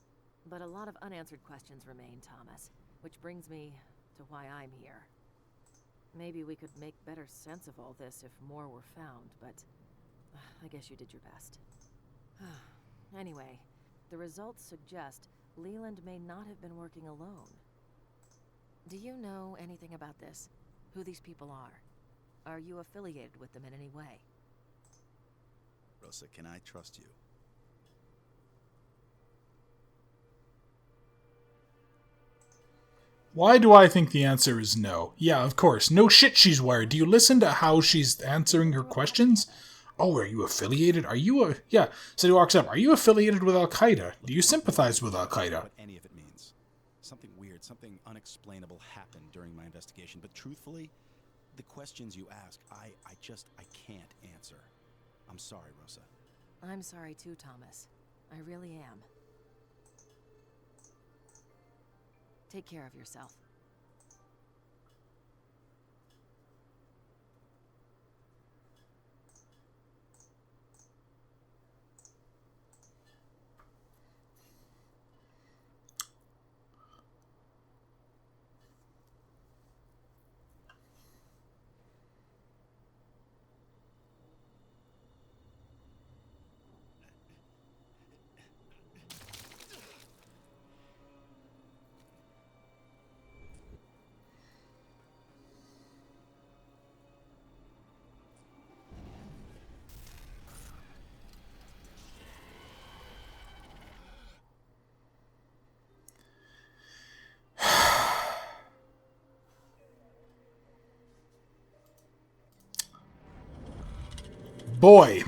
But a lot of unanswered questions remain, Thomas. Which brings me to why I'm here. Maybe we could make better sense of all this if more were found, but I guess you did your best. Anyway, the results suggest Leland may not have been working alone. Do you know anything about this? Who these people are? Are you affiliated with them in any way? Rosa, can I trust you? Why do I think the answer is no? Yeah, of course. No shit, she's wired. Do you listen to how she's answering her questions? Oh, are you affiliated? Are you a... Yeah, so he walks up. Are you affiliated with Al-Qaeda? Do you sympathize with Al-Qaeda? What any of it means. Something weird, something unexplainable happened during my investigation. But truthfully, the questions you ask, I can't answer. I'm sorry, Rosa. I'm sorry too, Thomas. I really am. Take care of yourself. Boy.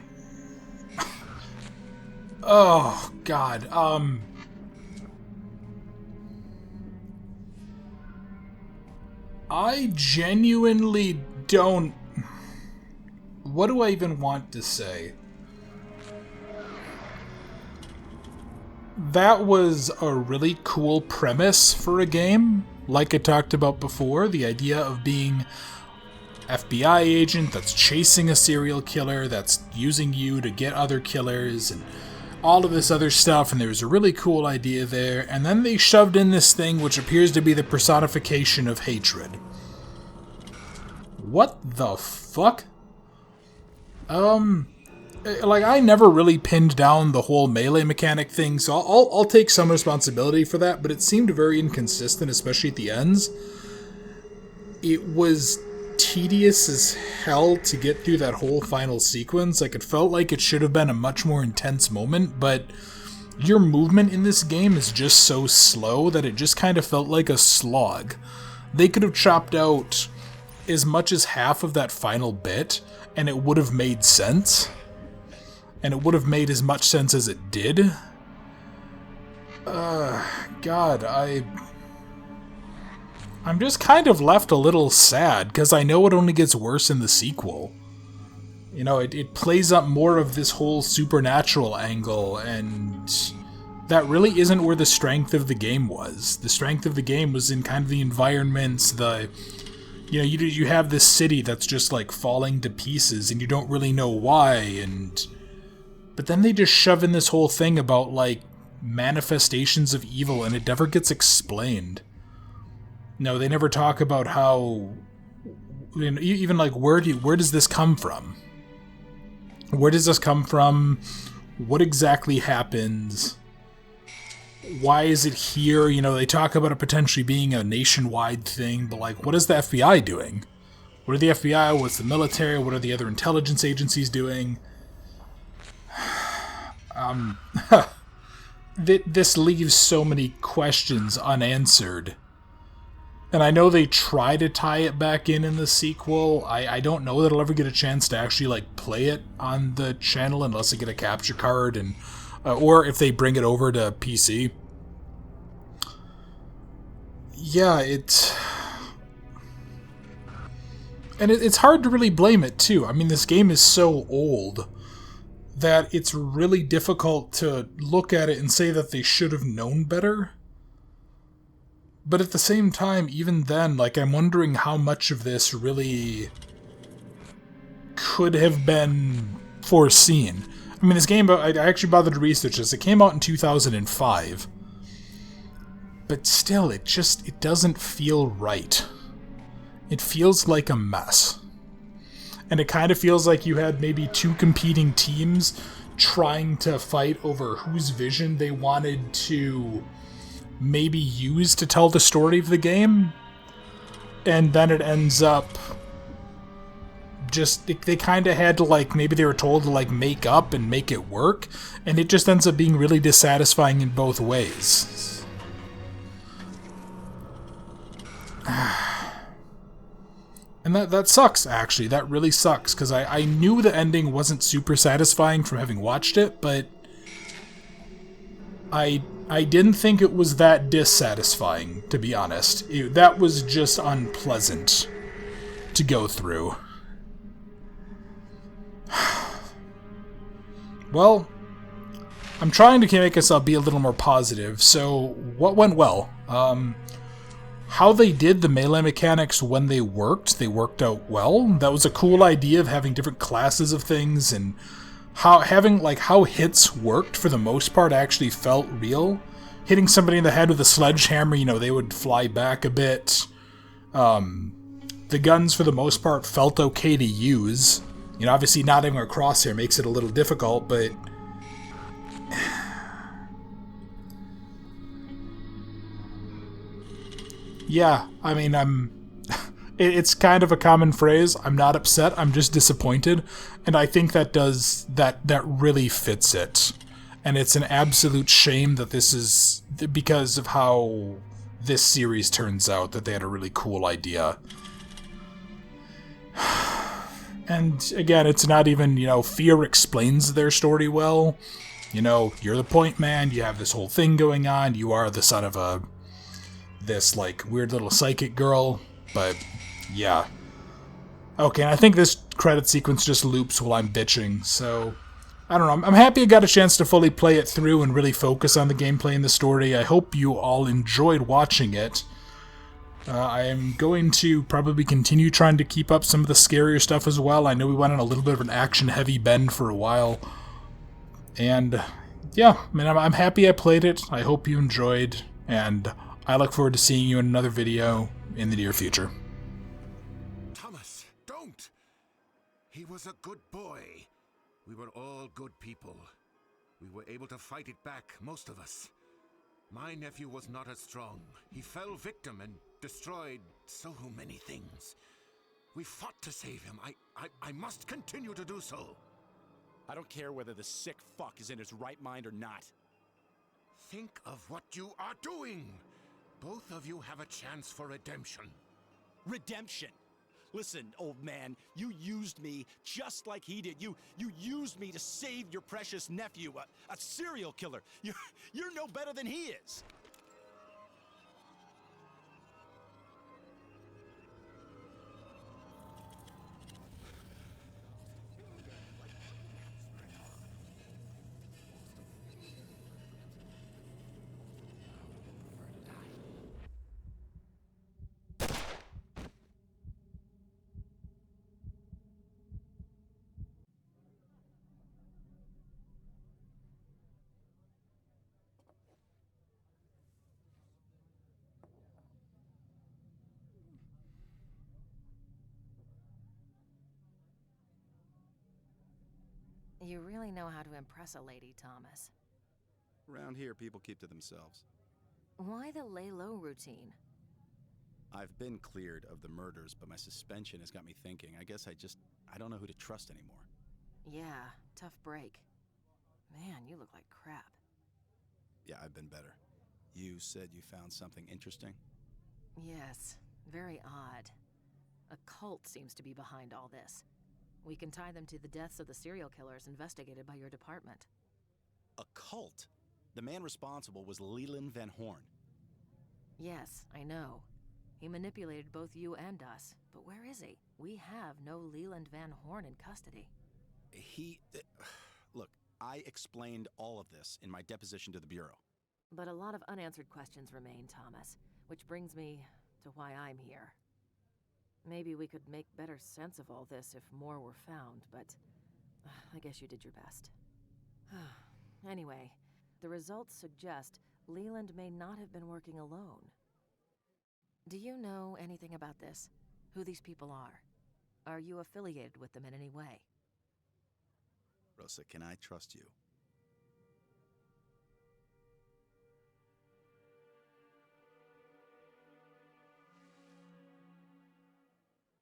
Oh, God. I genuinely don't... What do I even want to say? That was a really cool premise for a game. Like I talked about before, the idea of being FBI agent that's chasing a serial killer, that's using you to get other killers, and all of this other stuff, and there was a really cool idea there, and then they shoved in this thing which appears to be the personification of hatred. What the fuck? Like, I never really pinned down the whole melee mechanic thing, so I'll take some responsibility for that, but it seemed very inconsistent, especially at the ends. it was tedious as hell to get through that whole final sequence. Like, it felt like it should have been a much more intense moment, but your movement in this game is just so slow that it just kind of felt like a slog. They could have chopped out as much as half of that final bit, and it would have made sense. And it would have made as much sense as it did. God, I'm just kind of left a little sad, because I know it only gets worse in the sequel. You know, it plays up more of this whole supernatural angle, and that really isn't where the strength of the game was. The strength of the game was in kind of the environments, you have this city that's just, like, falling to pieces, and you don't really know why, but then they just shove in this whole thing about, like, manifestations of evil, and it never gets explained. No, they never talk about how, even like, where does this come from? Where does this come from? What exactly happens? Why is it here? You know, they talk about it potentially being a nationwide thing, but, like, what is the FBI doing? What are the FBI? What's the military? What are the other intelligence agencies doing? This leaves so many questions unanswered. And I know they try to tie it back in the sequel. I don't know that I'll ever get a chance to actually, like, play it on the channel unless I get a capture card, and or if they bring it over to PC. Yeah, it's hard to really blame it, too. I mean, this game is so old that it's really difficult to look at it and say that they should have known better. But at the same time, even then, like, I'm wondering how much of this really could have been foreseen. I mean, this game, I actually bothered to research this. It came out in 2005. But still, it doesn't feel right. It feels like a mess. And it kind of feels like you had maybe two competing teams trying to fight over whose vision they wanted to maybe use to tell the story of the game, and then it ends up just, they kind of had to, like, maybe they were told to, like, make up and make it work, and it just ends up being really dissatisfying in both ways. And that sucks, actually. That really sucks, because I knew the ending wasn't super satisfying from having watched it, but I didn't think it was that dissatisfying, to be honest. That was just unpleasant to go through. Well, I'm trying to make us be a little more positive, so what went well? How they did the melee mechanics when they worked out well. That was a cool idea of having different classes of things, and how hits worked for the most part actually felt real. Hitting somebody in the head with a sledgehammer, they would fly back a bit. The guns for the most part felt okay to use. Obviously not having a crosshair makes it a little difficult, but yeah, I mean, it's kind of a common phrase. I'm not upset, I'm just disappointed. And I think that really fits it. And it's an absolute shame that this is, because of how this series turns out, that they had a really cool idea. And again, it's not even, Fear explains their story well. You're the point man, you have this whole thing going on, you are the son of this, like, weird little psychic girl, but yeah. Okay, and I think this credit sequence just loops while I'm bitching, so I don't know. I'm happy I got a chance to fully play it through and really focus on the gameplay and the story. I hope you all enjoyed watching it. I am going to probably continue trying to keep up some of the scarier stuff as well. I know we went on a little bit of an action-heavy bend for a while. And yeah, I mean, I'm happy I played it. I hope you enjoyed, and I look forward to seeing you in another video in the near future. Thomas, don't! He was a good boy. We were all good people. We were able to fight it back, most of us. My nephew was not as strong. He fell victim and destroyed so many things. We fought to save him. I must continue to do so. I don't care whether the sick fuck is in his right mind or not. Think of what you are doing. Both of you have a chance for redemption. Redemption! Listen, old man, you used me just like he did. You used me to save your precious nephew, a serial killer. You're no better than he is. You really know how to impress a lady, Thomas. Around here, people keep to themselves. Why the lay low routine? I've been cleared of the murders, but my suspension has got me thinking. I guess I don't know who to trust anymore. Yeah, tough break. Man, you look like crap. Yeah, I've been better. You said you found something interesting? Yes, very odd. A cult seems to be behind all this. We can tie them to the deaths of the serial killers investigated by your department. A cult? The man responsible was Leland Van Horn. Yes, I know. He manipulated both you and us, but where is he? We have no Leland Van Horn in custody. Look, I explained all of this in my deposition to the Bureau. But a lot of unanswered questions remain, Thomas, which brings me to why I'm here. Maybe we could make better sense of all this if more were found, but I guess you did your best. Anyway, the results suggest Leland may not have been working alone. Do you know anything about this? Who these people are? Are you affiliated with them in any way? Rosa, can I trust you?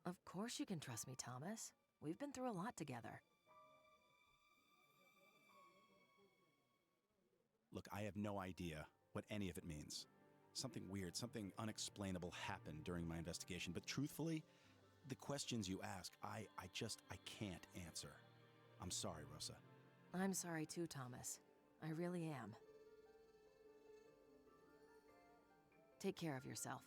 Of course you can trust me, Thomas. We've been through a lot together. Look, I have no idea what any of it means. Something weird, something unexplainable happened during my investigation, but truthfully, the questions you ask, I can't answer. I'm sorry, Rosa. I'm sorry too, Thomas. I really am. Take care of yourself.